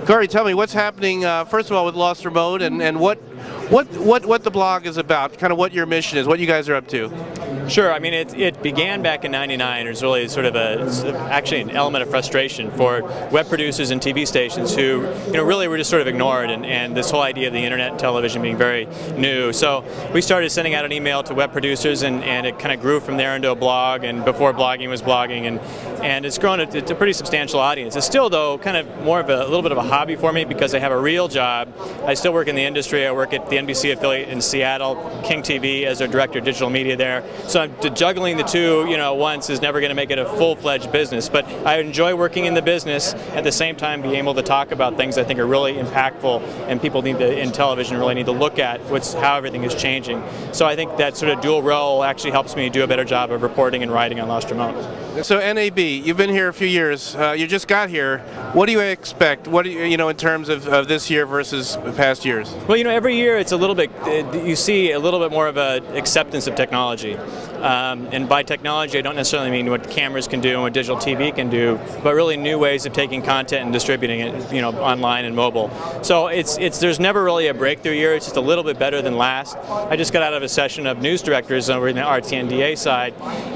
Cory, tell me what's happening. First of all, with Lost Remote, and what the blog is about. Kind of what your mission is, what you guys are up to. Sure. I mean, it began back in '99. It was really sort of actually an element of frustration for web producers and TV stations who, really were just sort of ignored, and this whole idea of the internet and television being very new. So we started sending out an email to web producers, and it kind of grew from there into a blog. And before blogging was blogging, and it's grown. It's a pretty substantial audience. It's still, though, kind of more of a little bit of a hobby for me because I have a real job. I still work in the industry. I work at the NBC affiliate in Seattle, King TV, as their director of digital media there. So juggling the two, once is never going to make it a full-fledged business. But I enjoy working in the business at the same time being able to talk about things I think are really impactful, and people in television really need to look at how everything is changing. So I think that sort of dual role actually helps me do a better job of reporting and writing on Lost Remote. So NAB, you've been here a few years. You just got here. What do you expect? What do you, in terms of this year versus past years? Well, every year it's a little bit. You see a little bit more of an acceptance of technology. And by technology, I don't necessarily mean what cameras can do and what digital TV can do, but really new ways of taking content and distributing it, online and mobile. So there's never really a breakthrough year. It's just a little bit better than last. I just got out of a session of news directors over in the RTNDA side,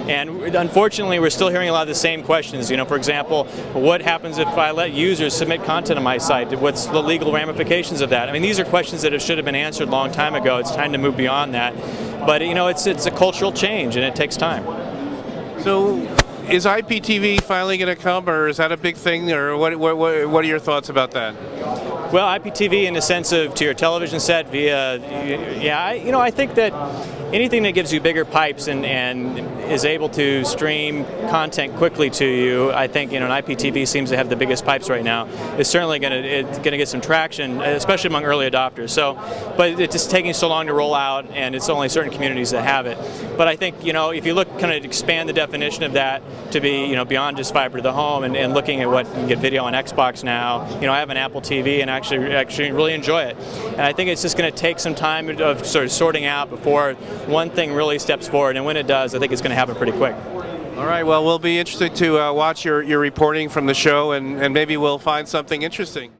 and unfortunately, we're still hearing a lot of the same questions. For example, what happens if I let users submit content on my site? What's the legal ramifications of that? I mean, these are questions that should have been answered a long time ago. It's time to move beyond that. But it's a cultural change, and it takes time. So, is IPTV finally going to come, or is that a big thing, or what are your thoughts about that? Well, IPTV in the sense of to your television set via, I think that anything that gives you bigger pipes and is able to stream content quickly to you, I think an IPTV seems to have the biggest pipes right now. It's certainly going to get some traction, especially among early adopters. So, but it's just taking so long to roll out, and it's only certain communities that have it. But I think if you look, kind of expand the definition of that to be beyond just fiber to the home, and looking at what you can get video on Xbox now. I have an Apple TV and actually really enjoy it. And I think it's just going to take some time of sort of sorting out before one thing really steps forward, and when it does, I think it's going to happen pretty quick. All right, well, we'll be interested to watch your reporting from the show, and maybe we'll find something interesting.